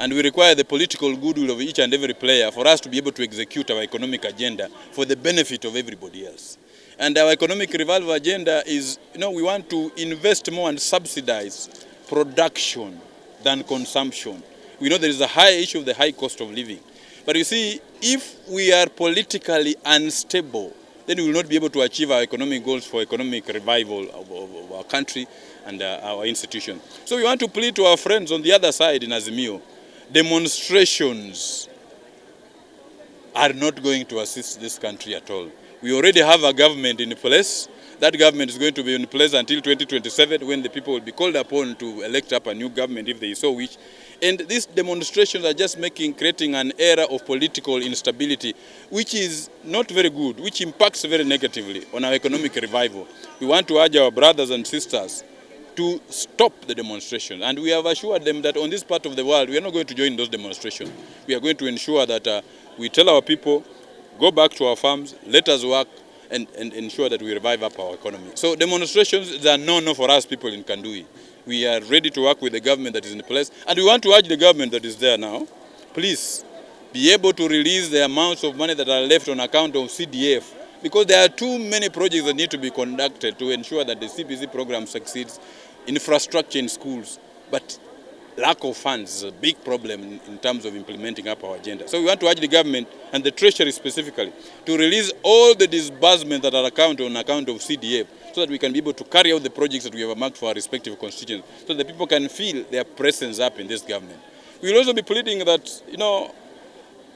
And we require the political goodwill of each and every player for us to be able to execute our economic agenda for the benefit of everybody else. And our economic revival agenda is, we want to invest more and subsidize production than consumption. We know there is a high issue of the high cost of living. But you see, if we are politically unstable, then we will not be able to achieve our economic goals for economic revival of our country and our institution. So we want to plead to our friends on the other side in Azimio. Demonstrations are not going to assist this country at all. We already have a government in place. That government is going to be in place until 2027, when the people will be called upon to elect up a new government if they so wish. And these demonstrations are just creating an era of political instability, which is not very good, which impacts very negatively on our economic revival. We want to urge our brothers and sisters to stop the demonstration. And we have assured them that on this part of the world, we are not going to join those demonstrations. We are going to ensure that we tell our people, go back to our farms, let us work, and ensure that we revive up our economy. So demonstrations are no for us people in Kanduyi. We are ready to work with the government that is in place. And we want to urge the government that is there now, please be able to release the amounts of money that are left on account of CDF, because there are too many projects that need to be conducted to ensure that the CPC program succeeds, infrastructure in schools. But lack of funds is a big problem in terms of implementing up our agenda. So we want to urge the government and the Treasury specifically to release all the disbursements that are on account of CDF, so that we can be able to carry out the projects that we have marked for our respective constituents, so that people can feel their presence up in this government. We will also be pleading that,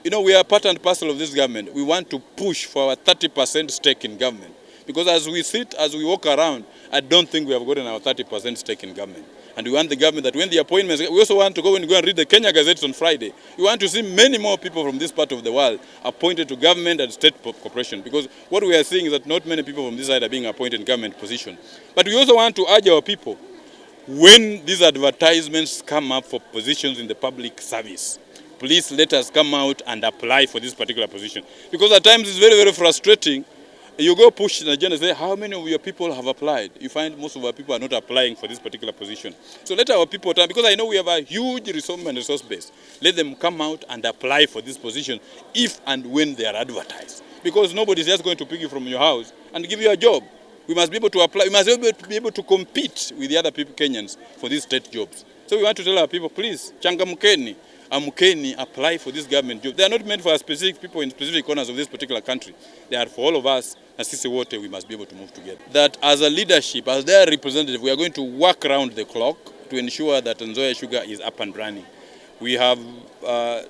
we are part and parcel of this government. We want to push for our 30% stake in government. Because as we walk around, I don't think we have gotten our 30% stake in government. And we want the government that when the appointments, we also want to go and read the Kenya Gazettes on Friday. We want to see many more people from this part of the world appointed to government and state corporation. Because what we are seeing is that not many people from this side are being appointed in government position. But we also want to urge our people, when these advertisements come up for positions in the public service, please let us come out and apply for this particular position. Because at times it's very frustrating. You go push the agenda and say, how many of your people have applied? You find most of our people are not applying for this particular position. So let our people, because I know we have a huge resource base, let them come out and apply for this position if and when they are advertised. Because nobody is just going to pick you from your house and give you a job. We must be able to apply, we must be able to compete with the other people, Kenyans, for these state jobs. So we want to tell our people, please, changamkeni, amkeni, apply for this government job. They are not meant for specific people in specific corners of this particular country. They are for all of us. As sisi wote, we must be able to move together. That as a leadership, as their representative, we are going to work around the clock to ensure that Nzoia Sugar is up and running. We have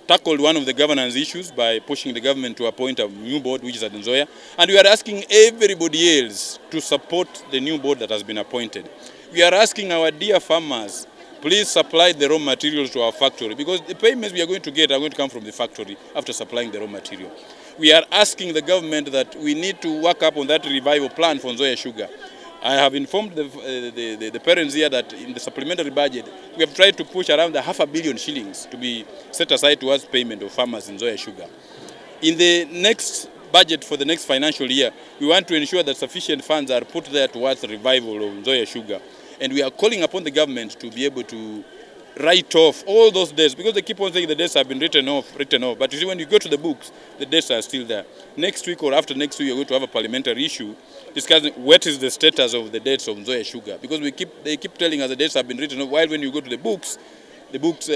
tackled one of the governance issues by pushing the government to appoint a new board, which is at Nzoia. And we are asking everybody else to support the new board that has been appointed. We are asking our dear farmers, please supply the raw materials to our factory, because the payments we are going to get are going to come from the factory after supplying the raw material. We are asking the government that we need to work up on that revival plan for Nzoia Sugar. I have informed the parents here that in the supplementary budget, we have tried to push around the $500 million shillings to be set aside towards payment of farmers in Nzoia Sugar. In the next budget for the next financial year, we want to ensure that sufficient funds are put there towards the revival of Nzoia Sugar. And we are calling upon the government to be able to write off all those debts, because they keep on saying the debts have been written off. But you see, when you go to the books, the debts are still there. Next week or after next week, we're going to have a parliamentary issue discussing what is the status of the debts of Nzoia Sugar. Because they keep telling us the debts have been written off, while when you go to the books, the books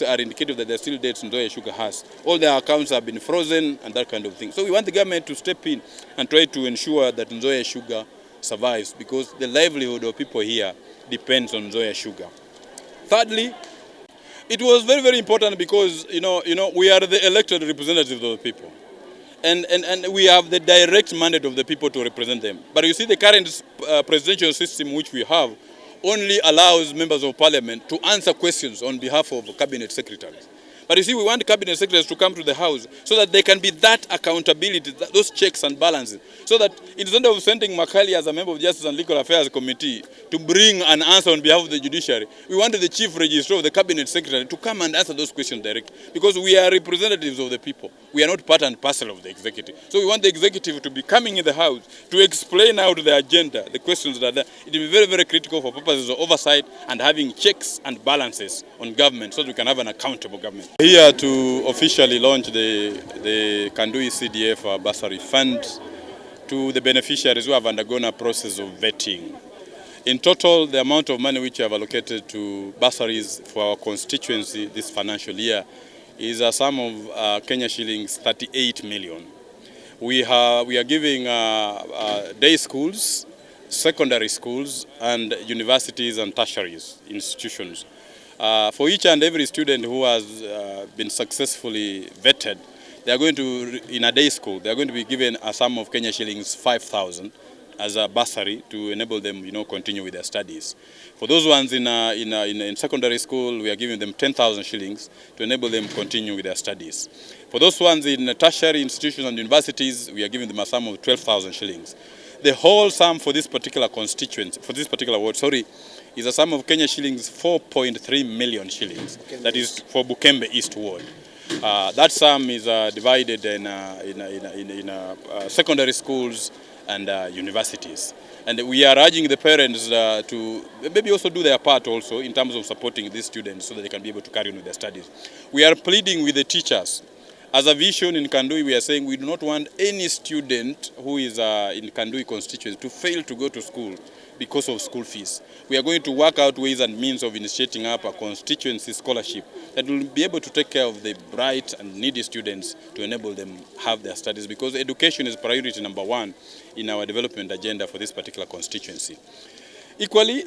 are indicative that there are still debts Nzoia Sugar has. All their accounts have been frozen and that kind of thing. So we want the government to step in and try to ensure that Nzoia Sugar survives, because the livelihood of people here depends on Nzoia Sugar. Thirdly, it was very important because we are the elected representatives of the people, and we have the direct mandate of the people to represent them. But you see, the current presidential system which we have only allows members of parliament to answer questions on behalf of cabinet secretaries. But you see, we want cabinet secretaries to come to the house so that there can be that accountability, those checks and balances. So that instead of sending Makali as a member of Justice and Legal Affairs Committee to bring an answer on behalf of the judiciary, we wanted the chief registrar of the cabinet secretary to come and answer those questions directly. Because we are representatives of the people. We are not part and parcel of the executive. So we want the executive to be coming in the house to explain out the agenda, the questions that are there. It will be very, very critical for purposes of oversight and having checks and balances on government so that we can have an accountable government. Here to officially launch the Kanduyi CDF bursary fund to the beneficiaries who have undergone a process of vetting. In total, the amount of money which we have allocated to bursaries for our constituency this financial year is a sum of Kenya shillings 38 million. We are giving day schools, secondary schools, and universities and tertiary institutions. For each and every student who has been successfully vetted, they are going to, in a day school, they are going to be given a sum of Kenya shillings 5,000 as a bursary to enable them, continue with their studies. For those ones in secondary school, we are giving them 10,000 shillings to enable them continue with their studies. For those ones in tertiary institutions and universities, we are giving them a sum of 12,000 shillings. The whole sum for this particular constituent, for this particular ward, is a sum of Kenya shillings 4.3 million shillings. That is for Bukembe East Ward. That sum is divided in secondary schools and universities. And we are urging the parents to maybe also do their part also in terms of supporting these students so that they can be able to carry on with their studies. We are pleading with the teachers. As a vision in Kanduyi, we are saying we do not want any student who is in Kanduyi constituency to fail to go to school because of school fees. We are going to work out ways and means of initiating up a constituency scholarship that will be able to take care of the bright and needy students to enable them have their studies, because education is priority number one in our development agenda for this particular constituency. Equally,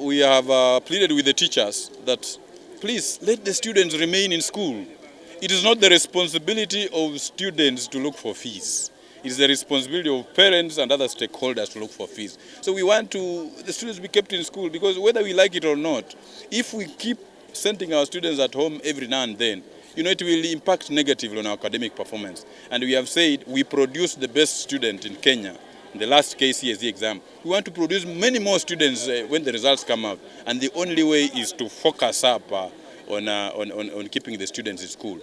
we have pleaded with the teachers that please let the students remain in school. It is not the responsibility of students to look for fees. It is the responsibility of parents and other stakeholders to look for fees. So we want the students to be kept in school, because whether we like it or not, if we keep sending our students at home every now and then, it will impact negatively on our academic performance. And we have said we produce the best student in Kenya in the last KCSE exam. We want to produce many more students when the results come out. And the only way is to focus up on keeping the students in school.